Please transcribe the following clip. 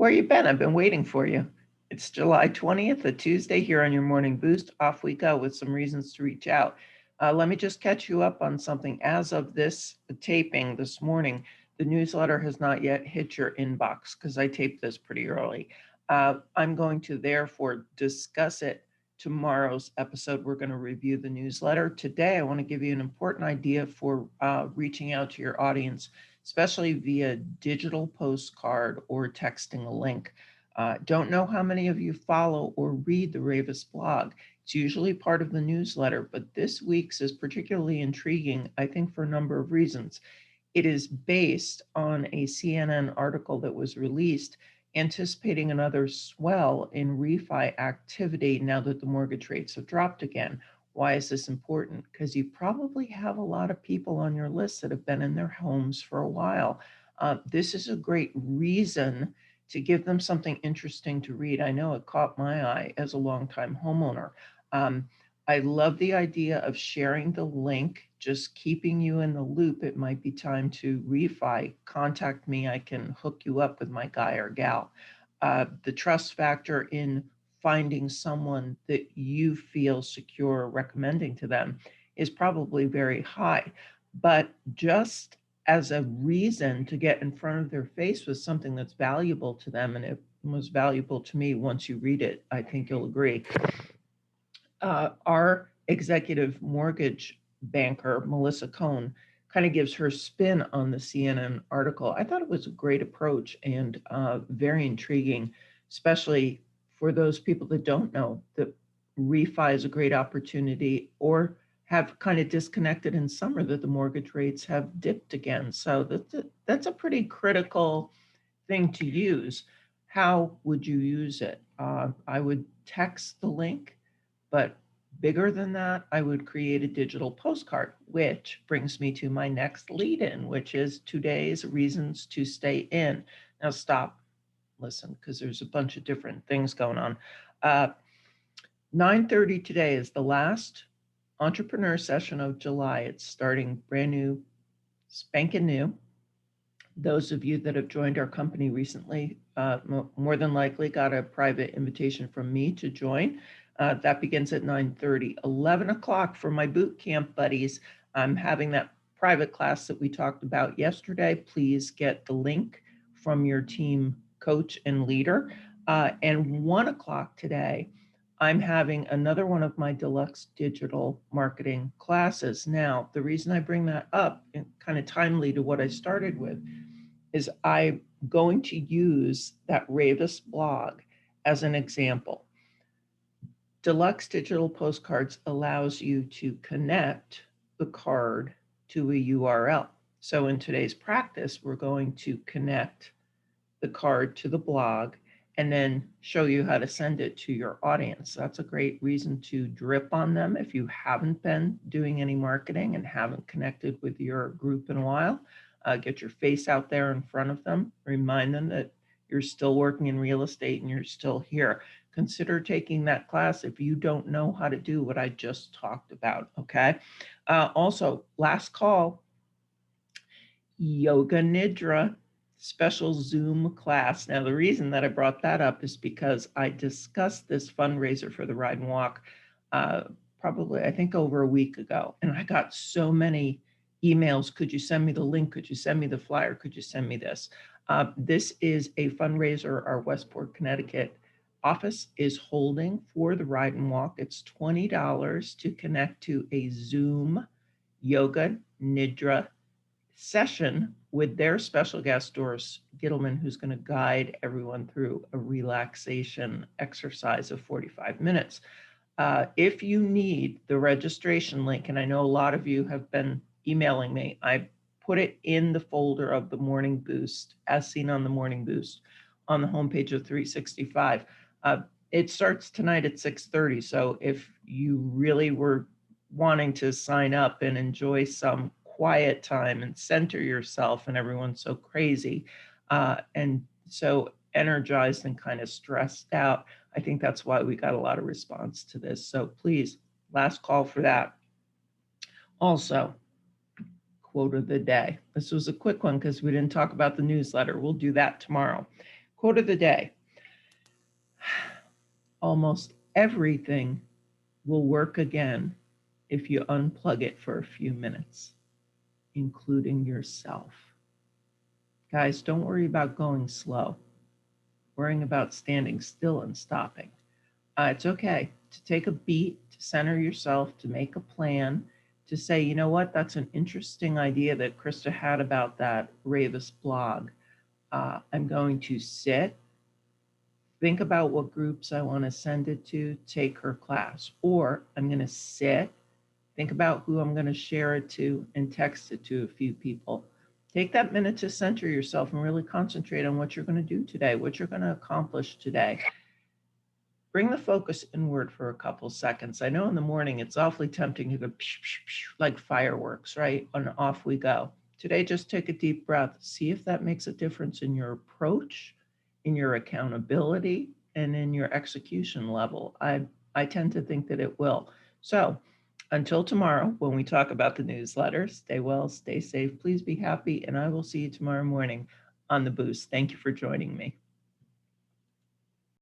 Where you been? I've been waiting for you. It's July 20th, a Tuesday here on your Morning Boost. Off we go with some reasons to reach out. Let me just catch you up on something. As of this taping this morning, the newsletter has not yet hit your inbox because I taped this pretty early. I'm going to therefore discuss it tomorrow's episode. We're going to review the newsletter. Today, I want to give you an important idea for reaching out to your audience, especially via digital postcard or texting a link. Don't know how many of you follow or read the Ravis blog. It's usually part of the newsletter, but this week's is particularly intriguing, I think, for a number of reasons. It is based on a CNN article that was released anticipating another swell in refi activity now that the mortgage rates have dropped again. Why is this important? Because you probably have a lot of people on your list that have been in their homes for a while. This is a great reason to give them something interesting to read. I know it caught my eye as a longtime homeowner. I love the idea of sharing the link, just keeping you in the loop. It might be time to refi. Contact me. I can hook you up with my guy or gal. The trust factor in finding someone that you feel secure recommending to them is probably very high. But just as a reason to get in front of their face with something that's valuable to them, and it was valuable to me once you read it, I think you'll agree. Our executive mortgage banker, Melissa Cohn, kind of gives her spin on the CNN article. I thought it was a great approach and very intriguing, especially for those people that don't know that refi is a great opportunity or have kind of disconnected in summer that the mortgage rates have dipped again. So that's a pretty critical thing to use. How would you use it? I would text the link. But bigger than that, I would create a digital postcard, which brings me to my next lead in, which is today's reasons to stay in. Now stop, listen, because there's a bunch of different things going on. 9:30 today is the last entrepreneur session of July. It's starting brand new, spanking new. Those of you that have joined our company recently, more than likely got a private invitation from me to join. That begins at 9:30. 11 o'clock for my boot camp buddies. I'm having that private class that we talked about yesterday. Please get the link from your team coach and leader. And 1 o'clock today, I'm having another one of my Deluxe digital marketing classes. Now, the reason I bring that up, and kind of timely to what I started with, is I'm going to use that Ravis blog as an example. Deluxe digital postcards allows you to connect the card to a URL. So in today's practice, we're going to connect the card to the blog and then show you how to send it to your audience. That's a great reason to drip on them if you haven't been doing any marketing and haven't connected with your group in a while. Get your face out there in front of them. Remind them that you're still working in real estate and you're still here. Consider taking that class if you don't know how to do what I just talked about, okay? Also, last call, Yoga Nidra special Zoom class. Now, the reason that I brought that up is because I discussed this fundraiser for the Ride and Walk probably, I think, over a week ago, and I got so many emails. Could you send me the link? Could you send me the flyer? Could you send me this? This is a fundraiser our Westport, Connecticut office is holding for the Ride and Walk. It's $20 to connect to a Zoom Yoga Nidra session with their special guest, Doris Gittleman, who's going to guide everyone through a relaxation exercise of 45 minutes. If you need the registration link, and I know a lot of you have been emailing me, I put it in the folder of the Morning Boost, as seen on the Morning Boost, on the homepage of 365. It starts tonight at 6:30, so if you really were wanting to sign up and enjoy some quiet time and center yourself, and everyone's so crazy and so energized and kind of stressed out, I think that's why we got a lot of response to this. So please, last call for that. Also, quote of the day. This was a quick one because we didn't talk about the newsletter. We'll do that tomorrow. Quote of the day. Almost everything will work again if you unplug it for a few minutes, including yourself. Guys, don't worry about going slow. Worrying about standing still and stopping. It's okay to take a beat, to center yourself, to make a plan, to say, you know what, that's an interesting idea that Krista had about that Ravis blog. I'm going to sit, think about what groups I want to send it to, take her class. Or I'm going to sit, think about who I'm going to share it to, and text it to a few people. Take that minute to center yourself and really concentrate on what you're going to do today, what you're going to accomplish today. Bring the focus inward for a couple seconds. I know in the morning it's awfully tempting to go like fireworks, right? And off we go. Today, just take a deep breath. See if that makes a difference in your approach, in your accountability, and in your execution level. I tend to think that it will. So until tomorrow, when we talk about the newsletter, stay well, stay safe, please be happy, and I will see you tomorrow morning on The Boost. Thank you for joining me.